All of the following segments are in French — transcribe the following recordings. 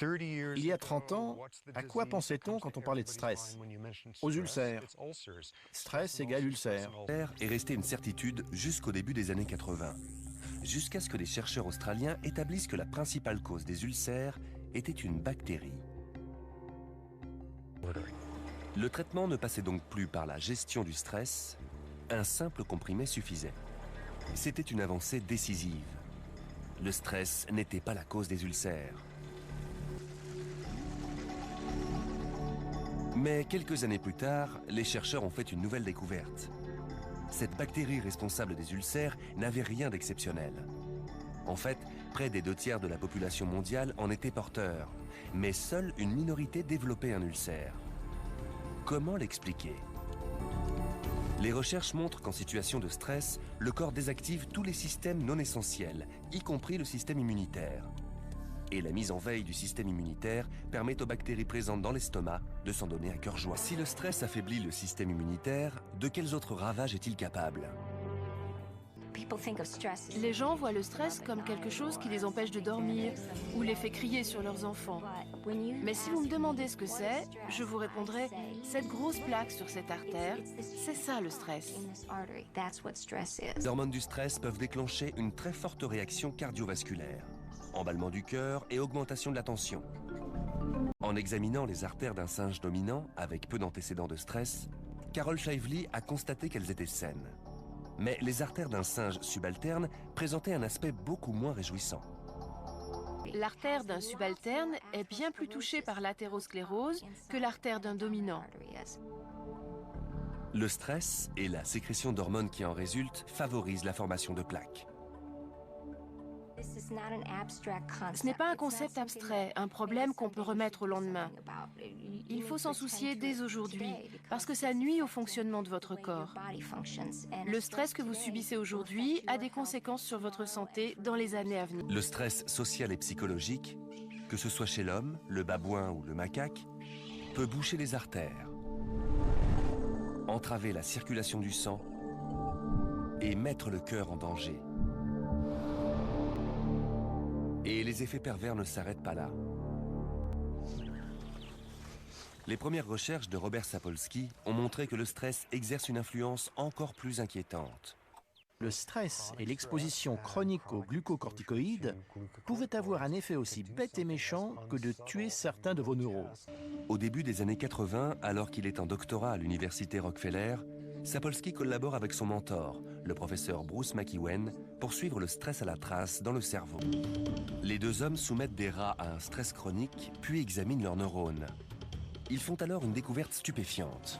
Il y a 30 ans, à quoi pensait-on quand on parlait de stress? Aux ulcères. Stress égale ulcère. Est resté une certitude jusqu'au début des années 80, jusqu'à ce que des chercheurs australiens établissent que la principale cause des ulcères était une bactérie. Le traitement ne passait donc plus par la gestion du stress, un simple comprimé suffisait. C'était une avancée décisive. Le stress n'était pas la cause des ulcères. Mais quelques années plus tard, les chercheurs ont fait une nouvelle découverte. Cette bactérie responsable des ulcères n'avait rien d'exceptionnel. En fait, près des 2/3 de la population mondiale en était porteur, mais seule une minorité développait un ulcère. Comment l'expliquer? Les recherches montrent qu'en situation de stress, le corps désactive tous les systèmes non essentiels, y compris le système immunitaire. Et la mise en veille du système immunitaire permet aux bactéries présentes dans l'estomac de s'en donner à cœur joie. Si le stress affaiblit le système immunitaire, de quels autres ravages est-il capable? Les gens voient le stress comme quelque chose qui les empêche de dormir ou les fait crier sur leurs enfants. Mais si vous me demandez ce que c'est, je vous répondrai, cette grosse plaque sur cette artère, c'est ça le stress. Les hormones du stress peuvent déclencher une très forte réaction cardiovasculaire, emballement du cœur et augmentation de la tension. En examinant les artères d'un singe dominant avec peu d'antécédents de stress, Carol Shively a constaté qu'elles étaient saines. Mais les artères d'un singe subalterne présentaient un aspect beaucoup moins réjouissant. L'artère d'un subalterne est bien plus touchée par l'athérosclérose que l'artère d'un dominant. Le stress et la sécrétion d'hormones qui en résultent favorisent la formation de plaques. Ce n'est pas un concept abstrait, un problème qu'on peut remettre au lendemain. Il faut s'en soucier dès aujourd'hui, parce que ça nuit au fonctionnement de votre corps. Le stress que vous subissez aujourd'hui a des conséquences sur votre santé dans les années à venir. Le stress social et psychologique, que ce soit chez l'homme, le babouin ou le macaque, peut boucher les artères, entraver la circulation du sang et mettre le cœur en danger. Et les effets pervers ne s'arrêtent pas là. Les premières recherches de Robert Sapolsky ont montré que le stress exerce une influence encore plus inquiétante. Le stress et l'exposition chronique aux glucocorticoïdes pouvaient avoir un effet aussi bête et méchant que de tuer certains de vos neurones. Au début des années 80, alors qu'il est en doctorat à l'université Rockefeller, Sapolsky collabore avec son mentor, le professeur Bruce McEwen, pour suivre le stress à la trace dans le cerveau. Les deux hommes soumettent des rats à un stress chronique, puis examinent leurs neurones. Ils font alors une découverte stupéfiante.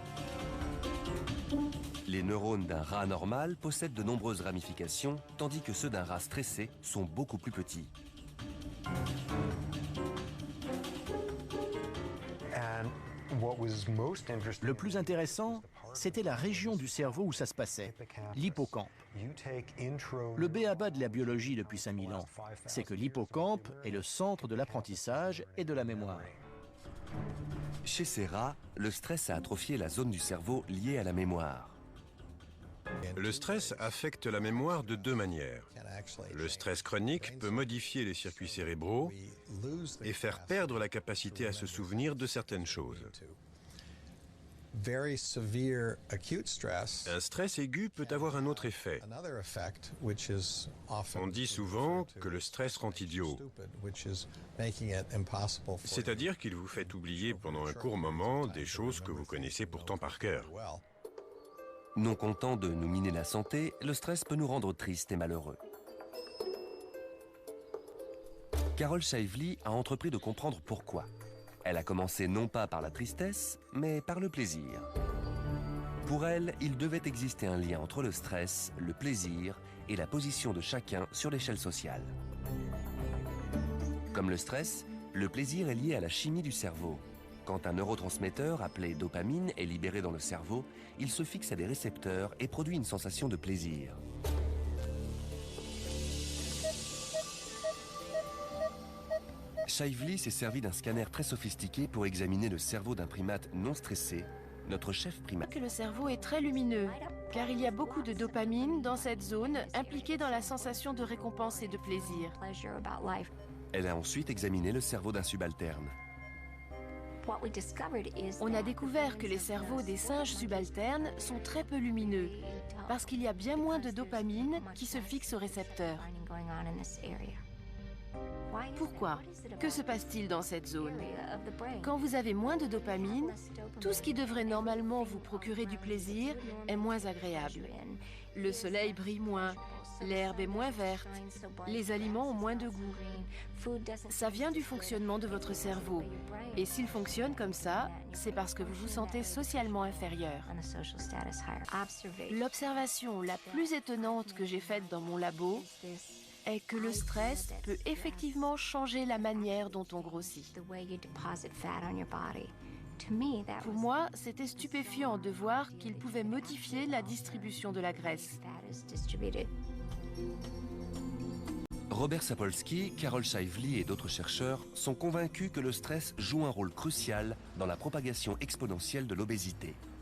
Les neurones d'un rat normal possèdent de nombreuses ramifications, tandis que ceux d'un rat stressé sont beaucoup plus petits. Le plus intéressant, c'était la région du cerveau où ça se passait, l'hippocampe. Le b.a.-ba de la biologie depuis 5000 ans, c'est que l'hippocampe est le centre de l'apprentissage et de la mémoire. Chez ces rats, le stress a atrophié la zone du cerveau liée à la mémoire. Le stress affecte la mémoire de deux manières. Le stress chronique peut modifier les circuits cérébraux et faire perdre la capacité à se souvenir de certaines choses. Un stress aigu peut avoir un autre effet. On dit souvent que le stress rend idiot. C'est-à-dire qu'il vous fait oublier pendant un court moment des choses que vous connaissez pourtant par cœur. Non content de nous miner la santé, le stress peut nous rendre tristes et malheureux. Carol Shively a entrepris de comprendre pourquoi. Elle a commencé non pas par la tristesse, mais par le plaisir. Pour elle, il devait exister un lien entre le stress, le plaisir et la position de chacun sur l'échelle sociale. Comme le stress, le plaisir est lié à la chimie du cerveau. Quand un neurotransmetteur appelé dopamine est libéré dans le cerveau, il se fixe à des récepteurs et produit une sensation de plaisir. Shively s'est servi d'un scanner très sophistiqué pour examiner le cerveau d'un primate non stressé, notre chef primate. Que le cerveau est très lumineux, car il y a beaucoup de dopamine dans cette zone impliquée dans la sensation de récompense et de plaisir. Elle a ensuite examiné le cerveau d'un subalterne. On a découvert que les cerveaux des singes subalternes sont très peu lumineux, parce qu'il y a bien moins de dopamine qui se fixe au récepteur. Pourquoi? Que se passe-t-il dans cette zone? Quand vous avez moins de dopamine, tout ce qui devrait normalement vous procurer du plaisir est moins agréable. Le soleil brille moins, l'herbe est moins verte, les aliments ont moins de goût. Ça vient du fonctionnement de votre cerveau. Et s'il fonctionne comme ça, c'est parce que vous vous sentez socialement inférieur. L'observation la plus étonnante que j'ai faite dans mon labo est que le stress peut effectivement changer la manière dont on grossit. Pour moi, c'était stupéfiant de voir qu'il pouvait modifier la distribution de la graisse. Robert Sapolsky, Carol Shively et d'autres chercheurs sont convaincus que le stress joue un rôle crucial dans la propagation exponentielle de l'obésité.